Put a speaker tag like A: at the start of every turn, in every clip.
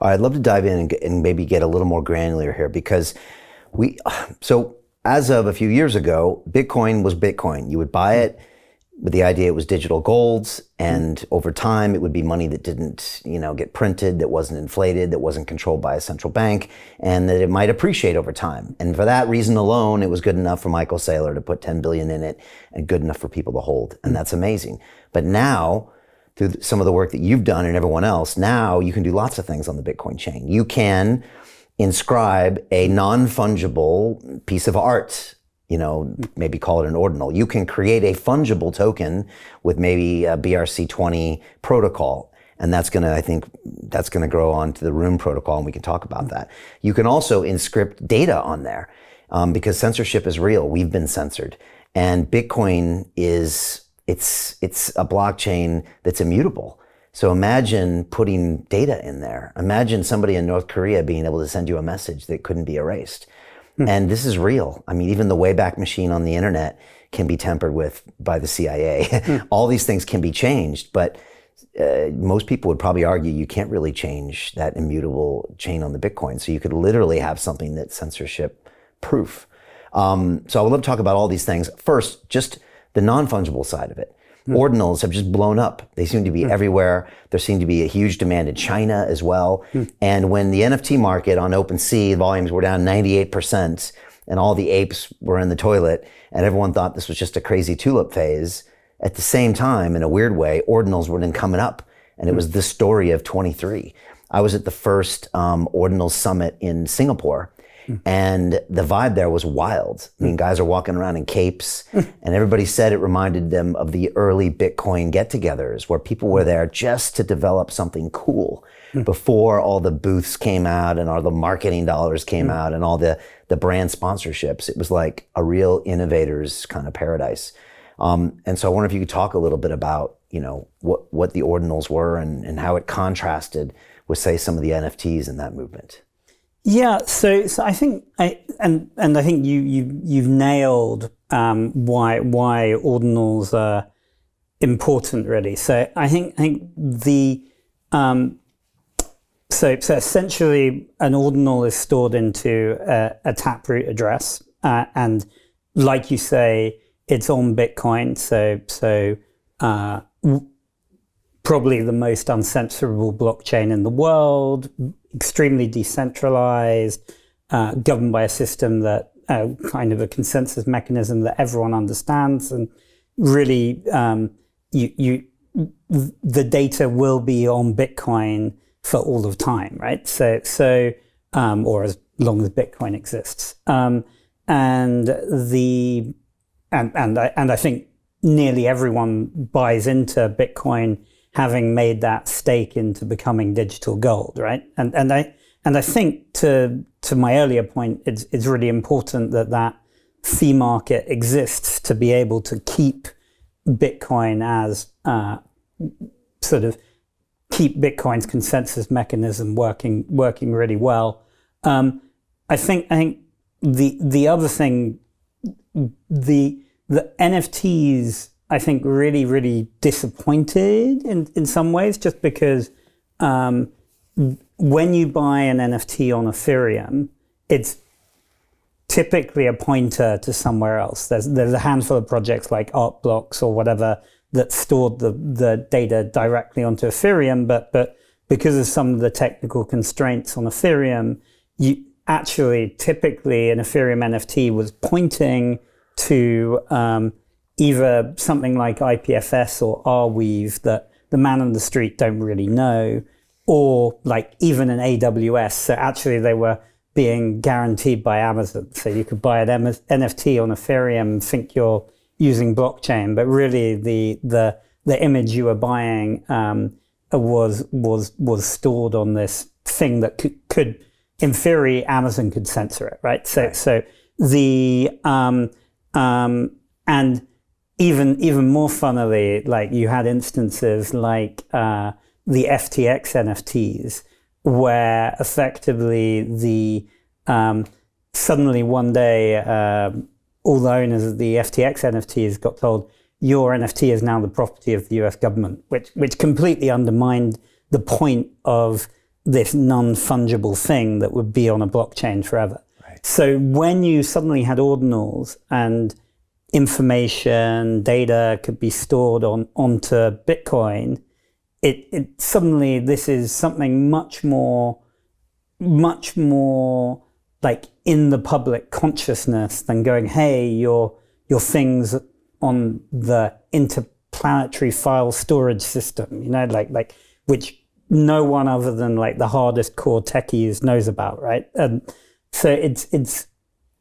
A: I'd love to dive in and maybe get a little more granular here because so as of a few years ago, Bitcoin was Bitcoin. You would buy it with the idea it was digital golds, and over time it would be money that didn't, get printed, that wasn't inflated, that wasn't controlled by a central bank, and that it might appreciate over time. And for that reason alone, it was good enough for Michael Saylor to put 10 billion in it and good enough for people to hold. And that's amazing. But now, through some of the work that you've done and everyone else, now you can do lots of things on the Bitcoin chain. You can inscribe a non-fungible piece of art, maybe call it an ordinal. You can create a fungible token with maybe a BRC20 protocol. And that's gonna grow onto the Room protocol, and we can talk about that. You can also inscript data on there because censorship is real. We've been censored. And Bitcoin it's a blockchain that's immutable. So imagine putting data in there. Imagine somebody in North Korea being able to send you a message that couldn't be erased. And this is real. I mean, even the Wayback Machine on the internet can be tampered with by the CIA. All these things can be changed, but most people would probably argue you can't really change that immutable chain on the Bitcoin. So you could literally have something that's censorship proof. So I would love to talk about all these things. First, just the non-fungible side of it. Ordinals have just blown up. They seem to be everywhere. There seemed to be a huge demand in China as well. And when the NFT market on OpenSea volumes were down 98% and all the apes were in the toilet and everyone thought this was just a crazy tulip phase, at the same time, in a weird way, ordinals were then coming up. And it was the story of 23. I was at the first Ordinals Summit in Singapore. And the vibe there was wild. I mean, guys are walking around in capes, and everybody said it reminded them of the early Bitcoin get-togethers where people were there just to develop something cool before all the booths came out and all the marketing dollars came out and all the brand sponsorships. It was like a real innovator's kind of paradise. And so I wonder if you could talk a little bit about, what the ordinals were and how it contrasted with, say, some of the NFTs in that movement.
B: Yeah, so I think I think you've nailed why ordinals are important, really. So I think the so essentially an ordinal is stored into a taproot address, and like you say, it's on Bitcoin. So probably the most uncensorable blockchain in the world, extremely decentralized, governed by a system that kind of a consensus mechanism that everyone understands, and really the data will be on Bitcoin for all of time, right? So or as long as Bitcoin exists, and I think nearly everyone buys into Bitcoin having made that stake into becoming digital gold, right? And I think to my earlier point, it's really important that fee market exists to be able to keep Bitcoin as sort of keep Bitcoin's consensus mechanism working really well. I think the other thing, the NFTs, I think really, really disappointed in some ways, just because when you buy an NFT on Ethereum, it's typically a pointer to somewhere else. There's a handful of projects like Art Blocks or whatever that stored the data directly onto Ethereum, but because of some of the technical constraints on Ethereum, you actually typically an Ethereum NFT was pointing to either something like IPFS or Arweave that the man on the street don't really know, or like even an AWS. So actually they were being guaranteed by Amazon. So you could buy an NFT on Ethereum, think you're using blockchain, but really the image you were buying was stored on this thing that could in theory Amazon could censor it, right? So the and even more funnily, like you had instances like the FTX NFTs, where effectively suddenly one day all the owners of the FTX NFTs got told your NFT is now the property of the US government, which completely undermined the point of this non-fungible thing that would be on a blockchain forever.
A: Right.
B: So when you suddenly had ordinals and information, data could be stored onto Bitcoin, it suddenly, this is something much more like in the public consciousness than going, hey, your things on the interplanetary file storage system, like which no one other than like the hardest core techies knows about, right? And so it's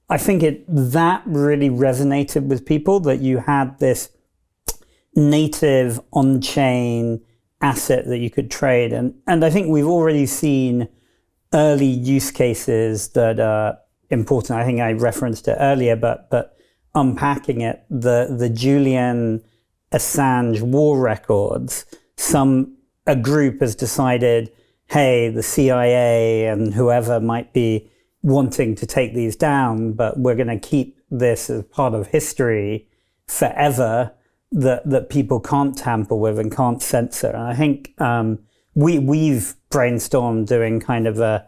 B: I think that really resonated with people, that you had this native on-chain asset that you could trade. And I think we've already seen early use cases that are important. I think I referenced it earlier, but unpacking it, the Julian Assange war records, a group has decided, hey, the CIA and whoever might be wanting to take these down, but we're going to keep this as part of history forever, that people can't tamper with and can't censor. And I think we've brainstormed doing kind of a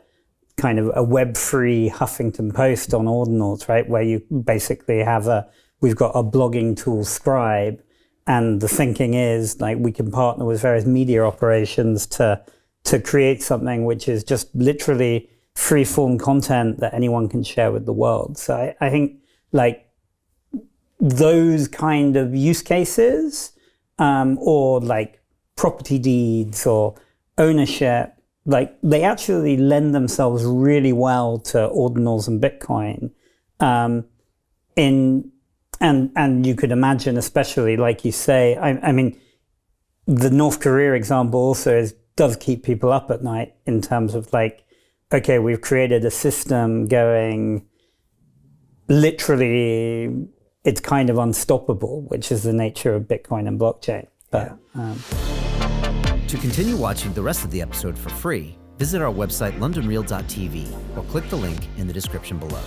B: web-free Huffington Post on Ordinals, right? Where you basically we've got a blogging tool, Scribe, and the thinking is like we can partner with various media operations to create something which is just literally free-form content that anyone can share with the world. So I think like those kind of use cases, or like property deeds or ownership, like they actually lend themselves really well to ordinals and Bitcoin. And you could imagine, especially like you say, I mean, the North Korea example also does keep people up at night in terms of like, okay, we've created a system going literally, it's kind of unstoppable, which is the nature of Bitcoin and blockchain. But
C: to continue watching the rest of the episode for free, visit our website londonreal.tv or click the link in the description below.